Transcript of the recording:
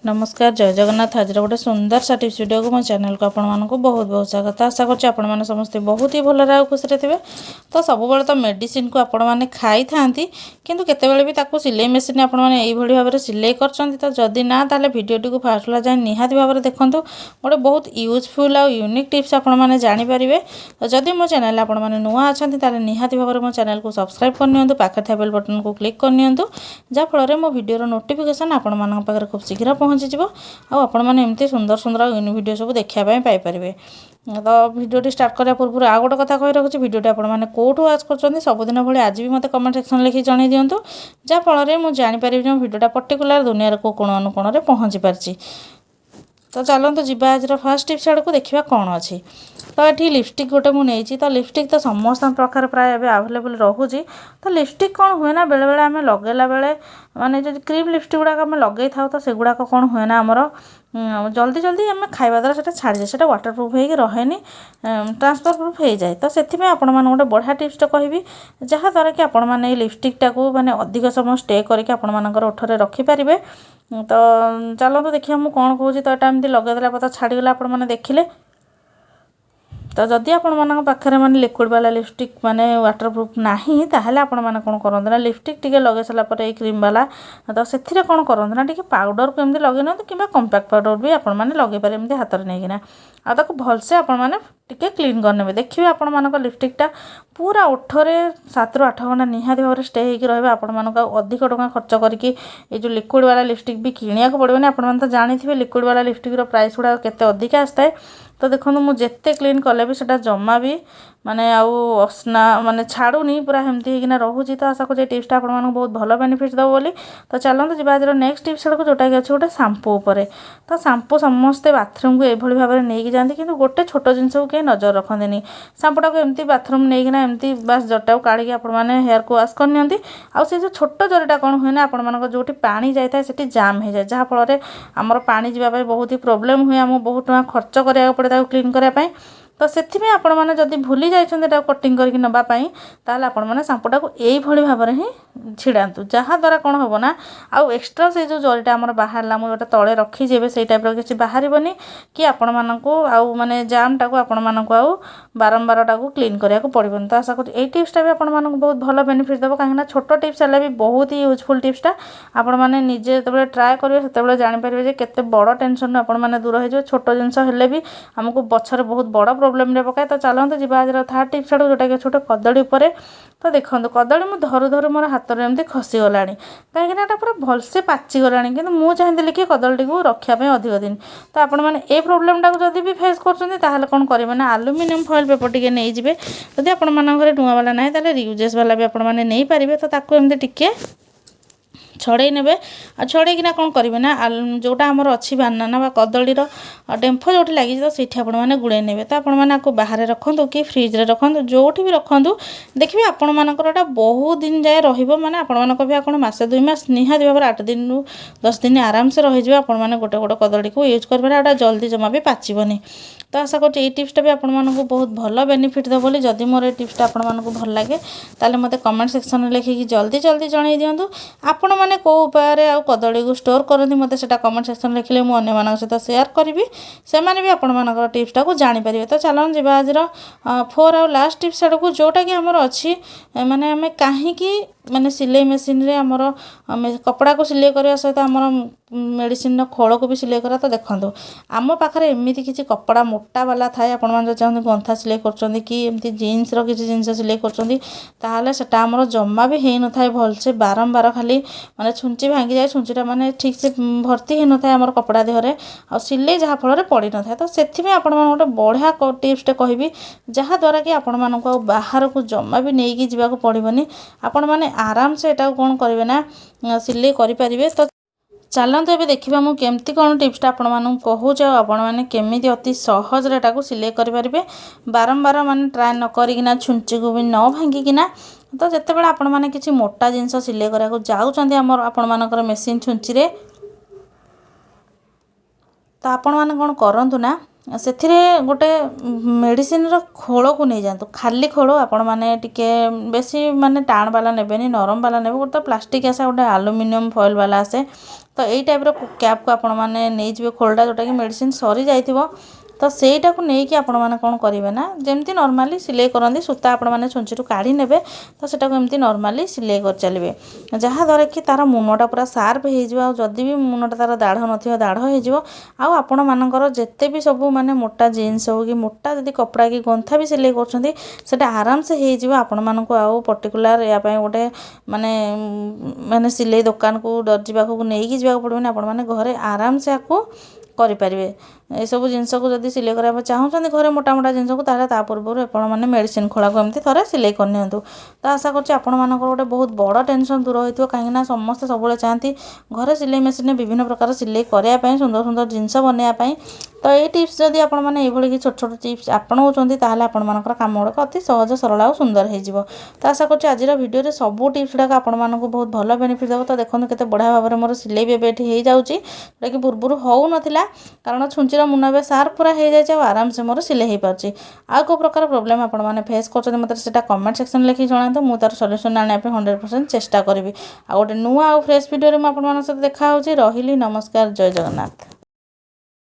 नमस्कार जय जगन्नाथ। आज गोटे सुंदर सा टिप्स वीडियो को मो चैनल को आपण मानक बहुत बहुत स्वागत। आशा करछि आपण माने समस्त बहुत ही भल रहा खुशी थे। तो सब बेले तो मेडिसिन को आपण माने खाई थांती किंतु केतेबेले भी ताको सिलाई मेसिन आपण माने एई भली भाबरे सिलाई करछंती। तो जदि ना ताले वीडियो को फास्ट ला जाय निहाती भाबरे देखंतु। गोटे बहुत यूजफुल आ यूनिक टिप्स आपण माने जानि परिबे। तो जदि मो चैनल आपण माने नुआ अछंती ताले निहाती भाबरे मो चैनल को सब्सक्राइब कर नियंतु, पाखे था बेल बटन को क्लिक कर नियंतु, जा फल रे मो वीडियो रो नोटिफिकेशन आपण मानक पाखरे खूब शीघ्र पहुँची जीवो। आपण मैंने एमती सुंदर सुंदर वीडियो सब देखापी पाइपर। तो वीडियो स्टार्ट करने पूर्व आ गोटे कथा कही रखुच्छी, वीडियो आपने कौटू वाच कर सबुदिन भाई आज भी मत कमेंट सेक्शन लिखी जन दिंतु, जहाँफल मुझे जापर जो वीडियोटा पर्टिकुलर दुनिया को कोण अनुकोण में पहुँची पार्ची। तो चलते जीवा आज फर्स्ट टिप्स आड़ को देखा कौन अच्छी। तो ये लिपस्टिक गोटे मुझे तो लिपस्टिक तो समस्त प्रकार प्राय आवेलेबल रोचे। तो लिपस्टिक कौन हुए ना बेले बेले आम लगेला बेले माने जो क्रीम लिपस्टिक गुड़ाक आम लगे था तो सेगुड़ाक कौन हुए ना आमर जल्दी जल्दी आम खाଇବା द्वारा से छाड़ी जाए, से वाटर प्रूफ हो रहे ट्रांसफर प्रूफ हो जाए। तो से आपण मैंने गोटे बढ़िया टिप्स कहि जहाँद्वारा कि आपण मैंने लिपस्टिकटा को माने अधिक समय स्टे करके आपण मानकर ओठरे रखिपारे। तो चलते देखिए मुझे कौन कहूँ। तो यहाँ एमती लगेदेला पता छाड़गला आपण मैंने देखिले। तो जदि आपण मान पाखे माने लिक्विड वाला लिपस्टिक माने वाटर प्रूफ नहीं ताहले आपण माने कोन करंत ना लिपस्टिक टिके लगे साला पर ए क्रीम वाला तो सेथिरे कोन करंत ना टिके पाउडर को एमती लगे न किबा कॉम्पैक्ट पाउडर भी आपण माने लगे पारे एमती हाथ रे नेगिना आ ताको भलसे आपण माने टिके क्लीन करनेबे। देखिबे आपण मानक लिपस्टिकटा पूरा ओठरे 7 ରୁ 8 घंटा निहाती भाव स्टे होकर रहिबे। आपण मानक अधिक टका खर्च करके ये जो लिक्विड वाला लिपस्टिक भी किनिया को पड़बे। आपण माने तो जानिथिबे लिक्विड वाला लिपस्टिक रो प्राइस गुडा केते अधिक आस्ताए। तो देखो मुझे जिते क्लीन कले भी सेटा जमा भी माने आउ असना माने छाड़ूनी पूरा एमती होना रोचे। तो आशा करूँ टिप्सटा आप बहुत भल बेनिफिट दब बोली। तो चलते जी आज नेक्स्ट टिप्स आड़ को जोटा कि अच्छे गोटे शैम्पू उपर। तो शैम्पू समस्ते बाथरूम को यही भाव में नहीं जाती कि गोटे छोट जिनस को कहीं नजर रखते। शैम्पूटा को एमती बाथरूम नहीं एमती बास जरटा को काढ़ी आपने हेयर को वाश करनी। आउ से जो छोट जरटा कौन हुए ना आपण जो पानी जाए से जाम हो जाए, जहाँफल आमर पानी जावाई बहुत ही प्रोब्लेम हुए। आम बहुत टका खर्च करा पड़े क्लीन करने। तो से आपण मैंने जब भूली जाइए कटिंग करके नापाई ताल आपण मैंने शैम्पूटा को यही भाव में ही छिड़ातु, जहाँद्वारा कौन हम ना आउ एक्सट्रा से जो जरीटा आम बाहर मुझे तले रखी जे से टाइप किसी बाहर कि आपण मानू आउ माने जामटा को आपण मानू आउ बारंबार टाक क्लीन करा पड़ोनी। तो आशा करूँ टिप्सटा भी आपण मानू बहुत भल बेनिफिट देव, कहीं छोट टिप्स है भी बहुत ही यूजफुल टिप्सटा। आपण मैंने निजे जो ट्राए करेंगे से जापर जे केते बड़ टेंशन आपण मैंने दूर हो छोट जिनस भी आमको पछरे बहुत बड़ प्रोब्लेम रे पकाए। तो चलते जी आज थर्ड टिप्स आड़ जोटा कि छोटे कदड़ी उपर। तो देखो कदड़ी मुझे धरू धरू मोर हाथ में एमती खसीगला कहीं पूरा भलसे पाचिगला कि मुझे चाहती कि कदड़ी को रखापी अधिक दिन। तो आपण मैंने ये प्रोब्लेमटा को जब भी फेस कर कौन करेंगे ना आलुमिनियम फॉइल पेपर टी नहीं जी। जब आपण घर नुआ वाला ना रियूजेस वाला भी आपण मैंने नहीं पारे। तो ताको एमती टिके छड़े ने आ छड़ेकिना कौन करेंगे ना जोटा आमर अच्छी बानाना बा कदलीर डेम्फ जो लगी तो सीठी आपण मैंने गुड़े ने। तो आपण मैंने बाहर रखु कि फ्रिज रे रखु जो भी रखु देखिए आपण मानकर बहुत दिन जाए रही आपण मसे 2 मास निहाती भाव 8 दिन रु 10 दिन आराम से रही आपण मैंने गोटे गोटे कदड़ी को यूज कर जल्दी जमा भी पाचबनी। तो आशा करूँ टिप्सटा भी आपको बहुत भल बेनिफिट दब बोली। जदि मोर ये टिप्सटा आपको भल लगे ताले मते कमेंट सेक्शन में लिखिकी जल्दी जल्दी जन दिंतु। आपण मैंने कौ उपाय आउ कदड़ी को स्टोर करती मत से कमेंट सेक्शन लिखिले मुझे अन्य सहित सेयार करी से भी आपण टिप्सटा को जानीपर। तो चलो जी आज 4 आउ लास्ट टिप्स आड़ को जोटा कि आमर अच्छी माने आम कहीं माने सिलाई मेसीन रे आमर कपड़ा को सिलाई करने सहित आमर मेडिसिन खोल को भी सिलाई करा। तो देखो आम पाखे एमती किसी कपड़ा मोटा वाला थाए आपण मैंने चाहते गंथा सिलाई कर कि एमती जीन्स किसी जिनस सिलाई कर आमर जमा भी हो न था भलसे बारंबार खाली माने छुंची भांगी जाए छुंचीटा माने ठीक से भर्ती हो न था आमर कपड़ा देहरे आ सिलाई जहाँ फल पड़ न था। तो से आपण गोटे बढ़िया टिप्सटे कहि जहाँद्वारा कि आपण मानक बाहर को जमा भी नहीं जावाक पड़ोनी। आपण मैंने आराम से एटा कौन करेंगे ना सिलाई करें। तो चलते ये देखा मुझे केमती कौन टिप्सटा आपण कहूँ आपने केमी अति सहज सिलाई करेंगे बारंबार मान ट्राए न करना छुंची को भी न भांगिकिना। तो जिते बड़े आपण मैंने किसी मोटा जिनस सिलाई कराया जाऊँच आपण मानकर मेसीन छुंची रे तो आपण मैंने कौन करूँ ना ସେଥିରେ ଗୋଟେ ମେଡ଼ିସିନର ଖୋଳକୁ ନେଇଯାଆନ୍ତୁ। ଖାଲି ଖୋଳ ଆପଣମାନେ ଟିକେ ବେଶୀ ମାନେ ଟାଣ ବାଲା ନେବେନି, ନରମ ବାଲା ନେବେ। ଗୋଟେ ତ ପ୍ଲାଷ୍ଟିକ୍ ଆସେ, ଗୋଟେ ଆଲୁମିନିୟମ ଫଏଲ୍ ବାଲା ଆସେ। ତ ଏଇ ଟାଇପ୍ର କ୍ୟାପ୍କୁ ଆପଣମାନେ ନେଇଯିବେ, ଖୋଳଟା ଯେଉଁଟାକି ମେଡ଼ିସିନ ସରିଯାଇଥିବ। ତ ସେଇଟାକୁ ନେଇକି ଆପଣମାନେ କ'ଣ କରିବେ ନା, ଯେମିତି ନର୍ମାଲି ସିଲେଇ କରନ୍ତି, ସୂତା ଆପଣମାନେ ଛୁଞ୍ଚିରୁ କାଢ଼ି ନେବେ। ତ ସେଟାକୁ ଏମିତି ନର୍ମାଲି ସିଲେଇ କରି ଚାଲିବେ, ଯାହାଦ୍ୱାରା କି ତା'ର ମୁନଟା ପୁରା ସାର୍ପ ହେଇଯିବ। ଆଉ ଯଦି ବି ମୁନଟା ତା'ର ଦାଢ଼ ନଥିବ, ଦାଢ଼ ହେଇଯିବ। ଆଉ ଆପଣମାନଙ୍କର ଯେତେ ବି ସବୁ ମାନେ ମୋଟା ଜିନ୍ସ ହଉ କି ମୋଟା ଯଦି କପଡ଼ା କି ଗନ୍ଥା ବି ସିଲେଇ କରୁଛନ୍ତି, ସେଇଟା ଆରାମସେ ହେଇଯିବ। ଆପଣମାନଙ୍କୁ ଆଉ ପର୍ଟିକୁଲାର ୟା ପାଇଁ ଗୋଟେ ମାନେ ସିଲେଇ ଦୋକାନକୁ ଦର୍ଜି ପାଖକୁ ନେଇକି ଯିବାକୁ ପଡ଼ିବନି। ଆପଣମାନେ ଘରେ ଆରାମସେ ଆକୁ କରିପାରିବେ। ଏସବୁ ଜିନିଷକୁ ଯଦି ସିଲେଇ କରିବା ପାଇଁ ଚାହୁଁଛନ୍ତି ଘରେ ମୋଟା ମୋଟା ଜିନିଷକୁ, ତାହେଲେ ତା ପୂର୍ବରୁ ଆପଣମାନେ ମେଡ଼ିସିନ ଖୋଳାକୁ ଏମିତି ଥରେ ସିଲେଇ କରିନିଅନ୍ତୁ। ତ ଆଶା କରୁଛି ଆପଣମାନଙ୍କର ଗୋଟେ ବହୁତ ବଡ଼ ଟେନସନ୍ ଦୂର ହୋଇଥିବ। କାହିଁକିନା ସମସ୍ତେ ସବୁବେଳେ ଚାହାନ୍ତି ଘରେ ସିଲେଇ ମେସିନରେ ବିଭିନ୍ନ ପ୍ରକାର ସିଲେଇ କରିବା ପାଇଁ, ସୁନ୍ଦର ସୁନ୍ଦର ଜିନିଷ ବନେଇବା ପାଇଁ। ତ ଏଇ ଟିପ୍ସ ଯଦି ଆପଣମାନେ ଏଇଭଳି କି ଛୋଟ ଛୋଟ ଟିପ୍ସ ଆପଣଉଛନ୍ତି, ତାହେଲେ ଆପଣମାନଙ୍କର କାମ ଗୁଡ଼ିକ ଅତି ସହଜ, ସରଳ ଆଉ ସୁନ୍ଦର ହେଇଯିବ। ତ ଆଶା କରୁଛି ଆଜିର ଭିଡ଼ିଓରେ ସବୁ ଟିପ୍ସ ଗୁଡ଼ାକ ଆପଣମାନଙ୍କୁ ବହୁତ ଭଲ ବେନିଫିଟ୍ ଦେବ। ତ ଦେଖନ୍ତୁ କେତେ ବଢ଼ିଆ ଭାବରେ ମୋର ସିଲେଇ ବି ଏବେ ଏଠି ହେଇଯାଉଛି, ଯେଉଁଟାକି ପୂର୍ବରୁ ହେଉନଥିଲା। କାରଣ ଛୁଞ୍ଚିର ମୁନ ଏବେ ସାର୍ପ ପୁରା ହେଇଯାଇଛି, ଆଉ ଆରାମସେ ମୋର ସିଲେଇ ହେଇପାରୁଛି। ଆଉ କେଉଁ ପ୍ରକାର ପ୍ରୋବ୍ଲେମ୍ ଆପଣମାନେ ଫେସ୍ କରୁଛନ୍ତି, ମୋତେ ସେଇଟା କମେଣ୍ଟ ସେକ୍ସନ୍ ଲେଖିକି ଜଣାନ୍ତୁ। ମୁଁ ତା'ର ସଲ୍ୟୁସନ୍ ଆଣିବା ପାଇଁ 100% ଚେଷ୍ଟା କରିବି। ଆଉ ଗୋଟେ ନୂଆ ଆଉ ଫ୍ରେଶ୍ ଭିଡ଼ିଓରେ ମୁଁ ଆପଣମାନଙ୍କ ସହିତ ଦେଖା ହେଉଛି। ରହିଲି, ନମସ୍କାର, ଜୟ ଜଗନ୍ନାଥ।